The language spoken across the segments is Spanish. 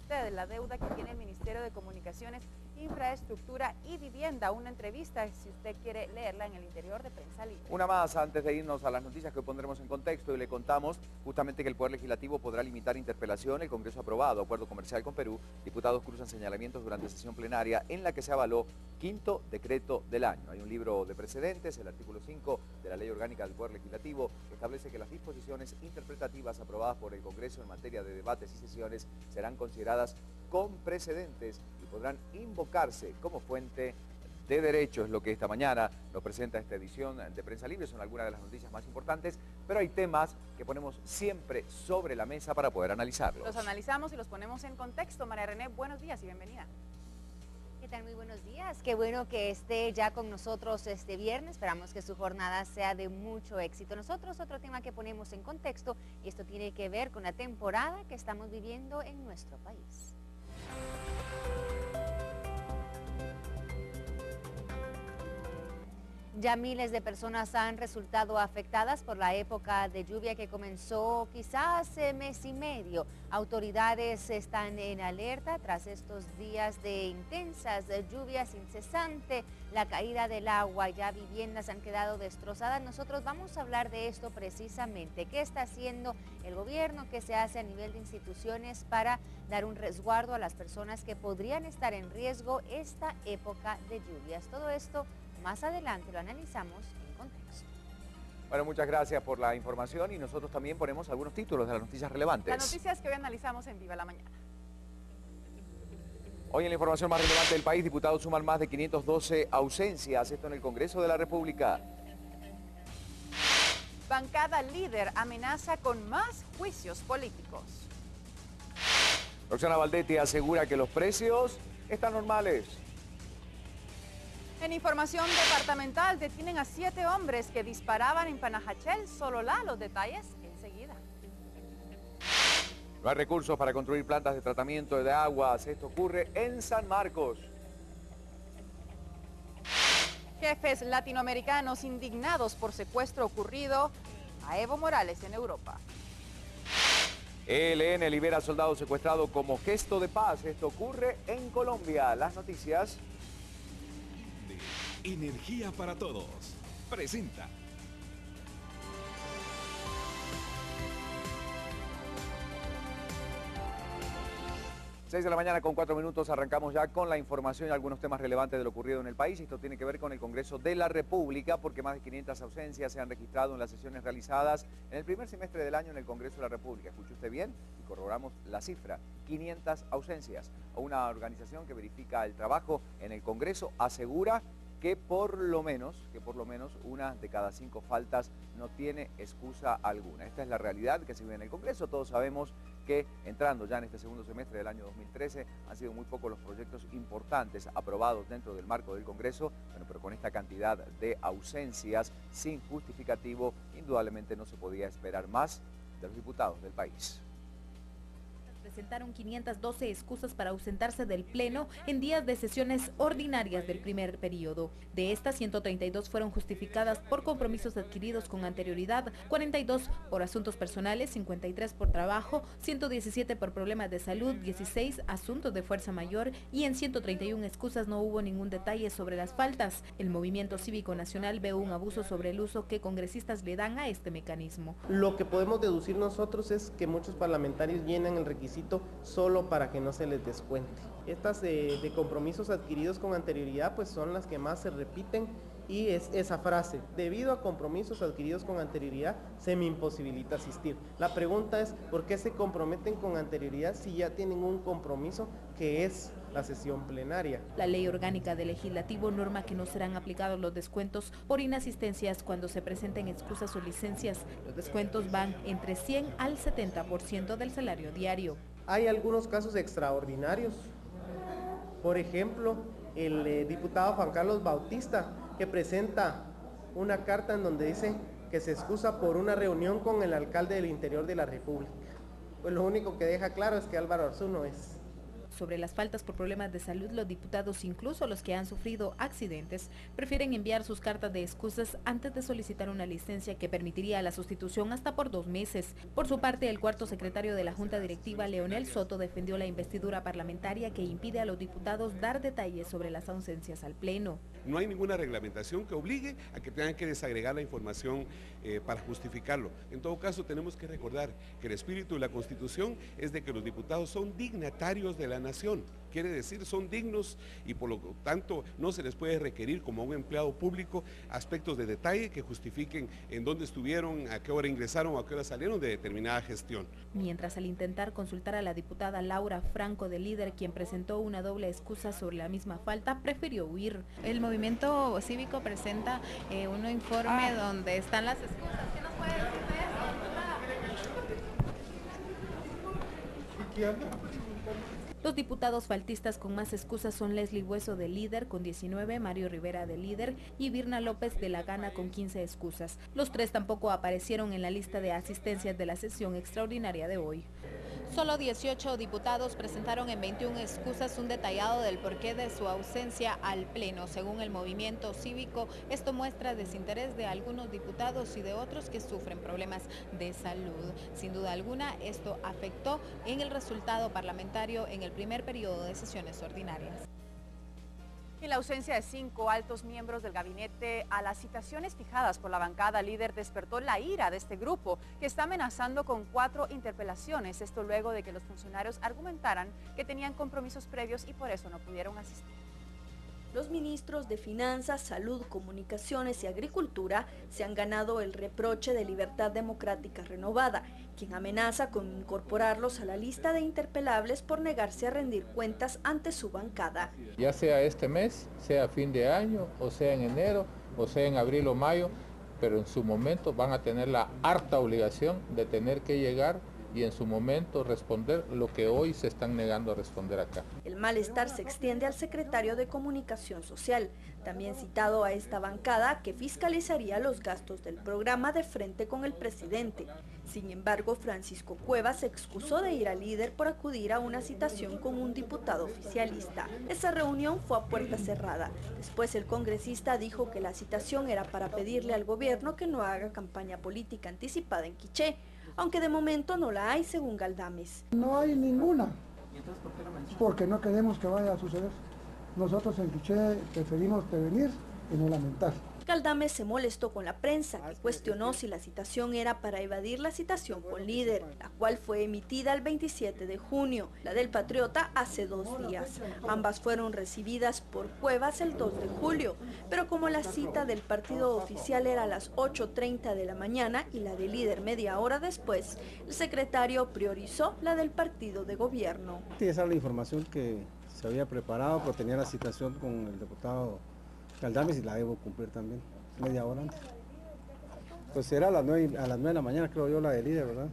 usted la deuda que tiene el Ministerio de Comunicaciones, Infraestructura y Vivienda? Una entrevista, si usted quiere leerla, en el interior de Prensa Libre. Una más antes de irnos a las noticias que pondremos en contexto, y le contamos justamente que el Poder Legislativo podrá limitar interpelación. El Congreso ha aprobado acuerdo comercial con Perú. Diputados cruzan señalamientos durante sesión plenaria en la que se avaló quinto decreto del año. Hay un libro de precedentes, el artículo 5 de la Ley Orgánica del Poder Legislativo, que establece que las disposiciones interpretativas aprobadas por el Congreso en materia de debates y sesiones serán consideradas con precedentes y podrán invocarse como fuente de derecho. Es lo que esta mañana nos presenta esta edición de Prensa Libre. Son algunas de las noticias más importantes, pero hay temas que ponemos siempre sobre la mesa para poder analizarlos. Los analizamos y los ponemos en contexto. María René, buenos días y bienvenida. ¿Qué tal? Muy buenos días. Qué bueno que esté ya con nosotros este viernes. Esperamos que su jornada sea de mucho éxito. Nosotros otro tema que ponemos en contexto, y esto tiene que ver con la temporada que estamos viviendo en nuestro país. Ya miles de personas han resultado afectadas por la época de lluvia que comenzó quizás hace mes y medio. Autoridades están en alerta tras estos días de intensas lluvias incesantes, la caída del agua, ya viviendas han quedado destrozadas. Nosotros vamos a hablar de esto precisamente. ¿Qué está haciendo el gobierno? ¿Qué se hace a nivel de instituciones para dar un resguardo a las personas que podrían estar en riesgo esta época de lluvias? Todo esto más adelante lo analizamos en contexto. Bueno, muchas gracias por la información, y nosotros también ponemos algunos títulos de las noticias relevantes. Las noticias que hoy analizamos en Viva la Mañana. Hoy en la información más relevante del país, diputados suman más de 512 ausencias, esto en el Congreso de la República. Bancada líder amenaza con más juicios políticos. Roxana Valdetti asegura que los precios están normales. En información departamental, detienen a 7 hombres que disparaban en Panajachel, Sololá. Los detalles enseguida. No hay recursos para construir plantas de tratamiento de aguas. Esto ocurre en San Marcos. Jefes latinoamericanos indignados por secuestro ocurrido a Evo Morales en Europa. ELN libera soldado secuestrado como gesto de paz. Esto ocurre en Colombia. Las noticias. Energía para Todos presenta. Seis de la mañana con 4 minutos, arrancamos ya con la información y algunos temas relevantes de lo ocurrido en el país. Esto tiene que ver con el Congreso de la República, porque más de 500 ausencias se han registrado en las sesiones realizadas en el primer semestre del año en el Congreso de la República. ¿Escuchó usted bien? Y corroboramos la cifra, 500 ausencias. Una organización que verifica el trabajo en el Congreso asegura que por lo menos una de cada 5 faltas no tiene excusa alguna. Esta es la realidad que se vive en el Congreso. Todos sabemos que entrando ya en este segundo semestre del año 2013 han sido muy pocos los proyectos importantes aprobados dentro del marco del Congreso, pero con esta cantidad de ausencias sin justificativo, indudablemente no se podía esperar más de los diputados del país. Presentaron 512 excusas para ausentarse del Pleno en días de sesiones ordinarias del primer periodo. De estas, 132 fueron justificadas por compromisos adquiridos con anterioridad, 42 por asuntos personales, 53 por trabajo, 117 por problemas de salud, 16 asuntos de fuerza mayor, y en 131 excusas no hubo ningún detalle sobre las faltas. El Movimiento Cívico Nacional ve un abuso sobre el uso que congresistas le dan a este mecanismo. Lo que podemos deducir nosotros es que muchos parlamentarios llenan el requisito solo para que no se les descuente. Estas de compromisos adquiridos con anterioridad pues son las que más se repiten, y es esa frase: debido a compromisos adquiridos con anterioridad se me imposibilita asistir. La pregunta es, ¿por qué se comprometen con anterioridad si ya tienen un compromiso que es la sesión plenaria? La Ley Orgánica del Legislativo norma que no serán aplicados los descuentos por inasistencias cuando se presenten excusas o licencias. Los descuentos van entre 100 al 70% del salario diario. Hay algunos casos extraordinarios. Por ejemplo, el diputado Juan Carlos Bautista, que presenta una carta en donde dice que se excusa por una reunión con el alcalde del interior de la República. Pues lo único que deja claro es que Álvaro Arzú no es. Sobre las faltas por problemas de salud, los diputados, incluso los que han sufrido accidentes, prefieren enviar sus cartas de excusas antes de solicitar una licencia que permitiría la sustitución hasta por 2 meses. Por su parte, el cuarto secretario de la Junta Directiva, Leonel Soto, defendió la investidura parlamentaria que impide a los diputados dar detalles sobre las ausencias al Pleno. No hay ninguna reglamentación que obligue a que tengan que desagregar la información para justificarlo. En todo caso, tenemos que recordar que el espíritu de la Constitución es de que los diputados son dignatarios de la nación. Quiere decir, son dignos y por lo tanto no se les puede requerir como a un empleado público aspectos de detalle que justifiquen en dónde estuvieron, a qué hora ingresaron o a qué hora salieron de determinada gestión. Mientras, al intentar consultar a la diputada Laura Franco de Líder, quien presentó una doble excusa sobre la misma falta, prefirió huir. El movimiento cívico presenta un informe donde están las excusas. ¿Qué nos puede decir de eso? Los diputados faltistas con más excusas son Leslie Hueso de Líder con 19, Mario Rivera de Líder y Virna López de La Gana con 15 excusas. Los tres tampoco aparecieron en la lista de asistencias de la sesión extraordinaria de hoy. Solo 18 diputados presentaron en 21 excusas un detallado del porqué de su ausencia al Pleno. Según el movimiento cívico, esto muestra desinterés de algunos diputados y de otros que sufren problemas de salud. Sin duda alguna, esto afectó en el resultado parlamentario en el primer periodo de sesiones ordinarias. Y la ausencia de 5 altos miembros del gabinete a las citaciones fijadas por la bancada líder despertó la ira de este grupo, que está amenazando con 4 interpelaciones. Esto luego de que los funcionarios argumentaran que tenían compromisos previos y por eso no pudieron asistir. Los ministros de Finanzas, Salud, Comunicaciones y Agricultura se han ganado el reproche de Libertad Democrática Renovada, quien amenaza con incorporarlos a la lista de interpelables por negarse a rendir cuentas ante su bancada. Ya sea este mes, sea fin de año, o sea en enero, o sea en abril o mayo, pero en su momento van a tener la harta obligación de tener que llegar y en su momento responder lo que hoy se están negando a responder acá. El malestar se extiende al secretario de Comunicación Social, también citado a esta bancada, que fiscalizaría los gastos del programa de frente con el presidente. Sin embargo, Francisco Cuevas se excusó de ir al Líder por acudir a una citación con un diputado oficialista. Esa reunión fue a puerta cerrada. Después el congresista dijo que la citación era para pedirle al gobierno que no haga campaña política anticipada en Quiché, aunque de momento no la hay, según Galdames. No hay ninguna. ¿Y entonces por qué lo mencionan? Porque no queremos que vaya a suceder. Nosotros en Quiché preferimos prevenir y no lamentar. Galdames se molestó con la prensa, que cuestionó si la citación era para evadir la citación con Líder, la cual fue emitida el 27 de junio, la del Patriota hace 2 días. Ambas fueron recibidas por Cuevas el 2 de julio, pero como la cita del partido oficial era a las 8:30 de la mañana y la de Líder media hora después, el secretario priorizó la del partido de gobierno. Esa es la información que se había preparado, pero tenía la citación con el diputado Galdames y la debo cumplir también, media hora antes. Pues era a las 9 de la mañana, creo yo, la de Líder, ¿verdad?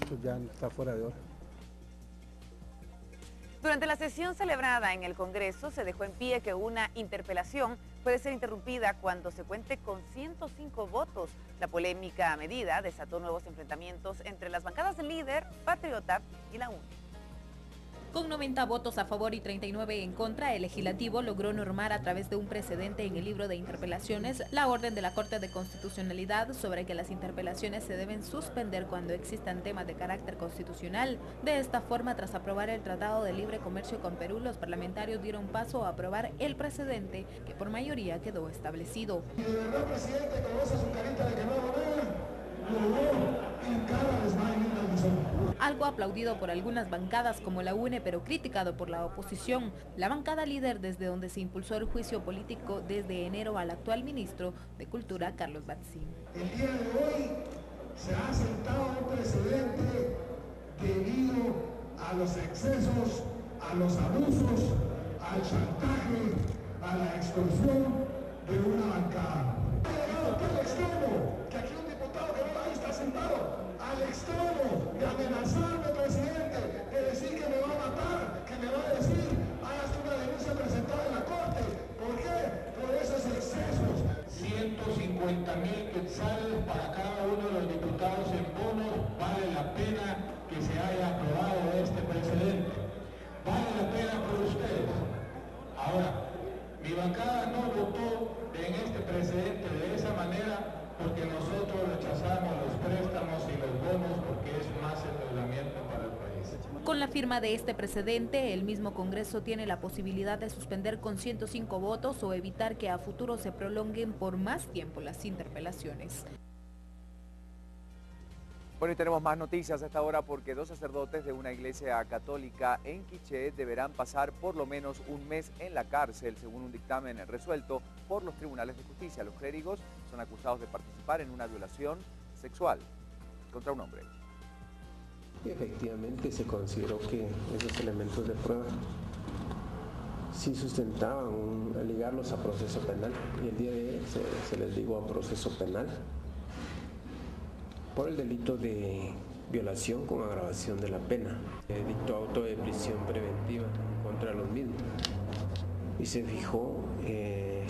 Pues ya está fuera de hora. Durante la sesión celebrada en el Congreso se dejó en pie que una interpelación puede ser interrumpida cuando se cuente con 105 votos. La polémica medida desató nuevos enfrentamientos entre las bancadas del Líder, Patriota y la UNE. Con 90 votos a favor y 39 en contra, el legislativo logró normar a través de un precedente en el libro de interpelaciones la orden de la Corte de Constitucionalidad sobre que las interpelaciones se deben suspender cuando existan temas de carácter constitucional. De esta forma, tras aprobar el Tratado de Libre Comercio con Perú, los parlamentarios dieron paso a aprobar el precedente que por mayoría quedó establecido. Y de verdad, presidente, conoce su carita de que no lo vean, lo veo en cada desmayo. Algo aplaudido por algunas bancadas como la UNE, pero criticado por la oposición. La bancada Líder, desde donde se impulsó el juicio político desde enero al actual ministro de Cultura, Carlos Batzin. El día de hoy se ha sentado un precedente debido a los excesos, a los abusos, al chantaje, a la extorsión de una bancada. Ha llegado hasta el extremo que aquí un diputado que no ahí está sentado, al extremo de amenazarme, presidente, de decir que me va a matar, que me va a decir, hágase una denuncia presentada en la Corte. ¿Por qué? Por esos excesos. 150.000 quetzales para cada uno de los diputados en bonos. Vale la pena que se haya aprobado este precedente. Vale la pena firma de este precedente, el mismo Congreso tiene la posibilidad de suspender con 105 votos o evitar que a futuro se prolonguen por más tiempo las interpelaciones. Bueno, y tenemos más noticias a esta hora porque 2 sacerdotes de una iglesia católica en Quiché deberán pasar por lo menos un mes en la cárcel, según un dictamen resuelto por los tribunales de justicia. Los clérigos son acusados de participar en una violación sexual contra un hombre. Y efectivamente se consideró que esos elementos de prueba sí sustentaban ligarlos a proceso penal, y el día de hoy se les ligó a proceso penal por el delito de violación con agravación de la pena. Dictó auto de prisión preventiva contra los mismos y se fijó el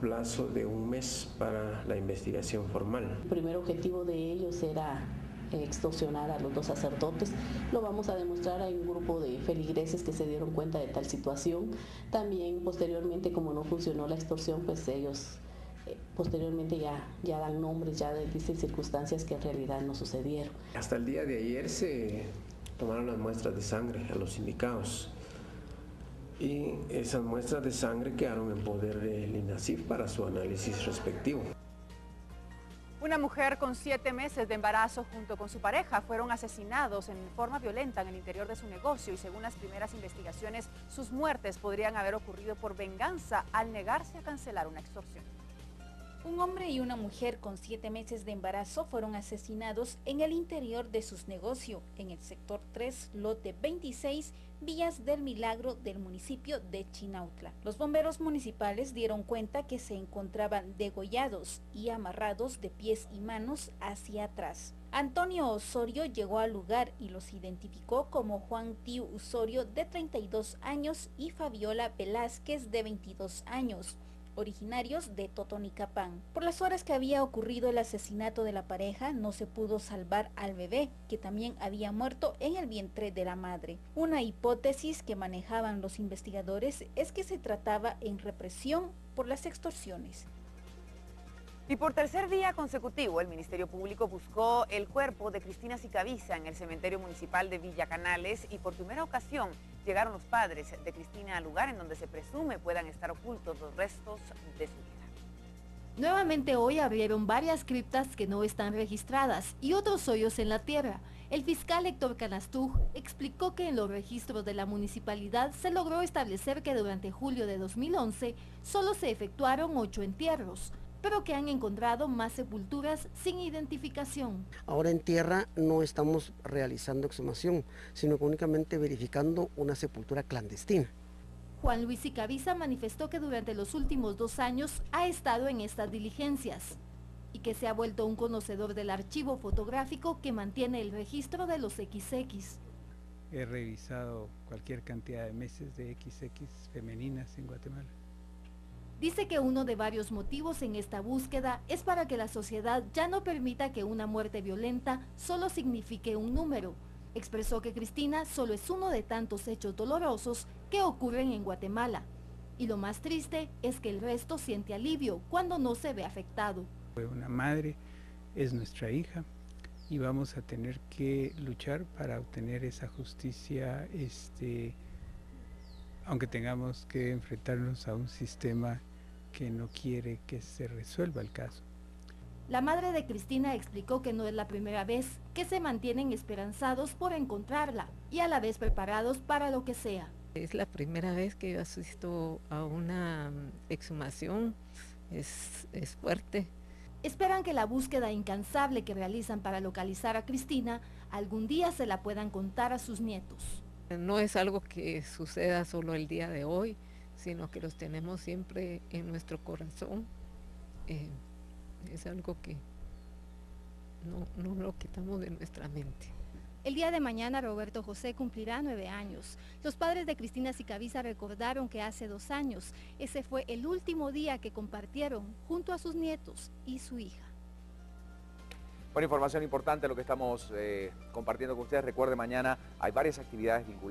plazo de un mes para la investigación formal. El primer objetivo de ellos era extorsionar a los 2 sacerdotes. Lo vamos a demostrar. Hay un grupo de feligreses que se dieron cuenta de tal situación. También posteriormente, como no funcionó la extorsión, pues ellos posteriormente ya dan nombres, ya dicen circunstancias que en realidad no sucedieron. Hasta el día de ayer se tomaron las muestras de sangre a los indicados y esas muestras de sangre quedaron en poder del INASIF para su análisis respectivo. Una mujer con 7 meses de embarazo junto con su pareja fueron asesinados en forma violenta en el interior de su negocio y según las primeras investigaciones, sus muertes podrían haber ocurrido por venganza al negarse a cancelar una extorsión. Un hombre y una mujer con 7 meses de embarazo fueron asesinados en el interior de sus negocios, en el sector 3, lote 26, Villas del Milagro del municipio de Chinautla. Los bomberos municipales dieron cuenta que se encontraban degollados y amarrados de pies y manos hacia atrás. Antonio Osorio llegó al lugar y los identificó como Juan Tío Osorio, de 32 años, y Fabiola Velázquez, de 22 años. Originarios de Totonicapán. Por las horas que había ocurrido el asesinato de la pareja, no se pudo salvar al bebé, que también había muerto en el vientre de la madre. Una hipótesis que manejaban los investigadores es que se trataba en represión por las extorsiones. Y por tercer día consecutivo, el Ministerio Público buscó el cuerpo de Cristina Sicavisa en el cementerio municipal de Villa Canales y por primera ocasión llegaron los padres de Cristina al lugar en donde se presume puedan estar ocultos los restos de su vida. Nuevamente hoy abrieron varias criptas que no están registradas y otros hoyos en la tierra. El fiscal Héctor Canastuj explicó que en los registros de la municipalidad se logró establecer que durante julio de 2011 solo se efectuaron 8 entierros, pero que han encontrado más sepulturas sin identificación. Ahora en tierra no estamos realizando exhumación, sino que únicamente verificando una sepultura clandestina. Juan Luis Sicavisa manifestó que durante los últimos 2 años ha estado en estas diligencias y que se ha vuelto un conocedor del archivo fotográfico que mantiene el registro de los XX. He revisado cualquier cantidad de meses de XX femeninas en Guatemala. Dice que uno de varios motivos en esta búsqueda es para que la sociedad ya no permita que una muerte violenta solo signifique un número. Expresó que Cristina solo es uno de tantos hechos dolorosos que ocurren en Guatemala. Y lo más triste es que el resto siente alivio cuando no se ve afectado. Fue una madre, es nuestra hija y vamos a tener que luchar para obtener esa justicia, aunque tengamos que enfrentarnos a un sistema que no quiere que se resuelva el caso. La madre de Cristina explicó que no es la primera vez que se mantienen esperanzados por encontrarla y a la vez preparados para lo que sea. Es la primera vez que yo asisto a una exhumación, es fuerte. Esperan que la búsqueda incansable que realizan para localizar a Cristina algún día se la puedan contar a sus nietos. No es algo que suceda solo el día de hoy, sino que los tenemos siempre en nuestro corazón. Es algo que no lo quitamos de nuestra mente. El día de mañana Roberto José cumplirá 9 años. Los padres de Cristina Sicavisa recordaron que hace 2 años ese fue el último día que compartieron junto a sus nietos y su hija. Bueno, información importante lo que estamos compartiendo con ustedes. Recuerde, mañana hay varias actividades vinculadas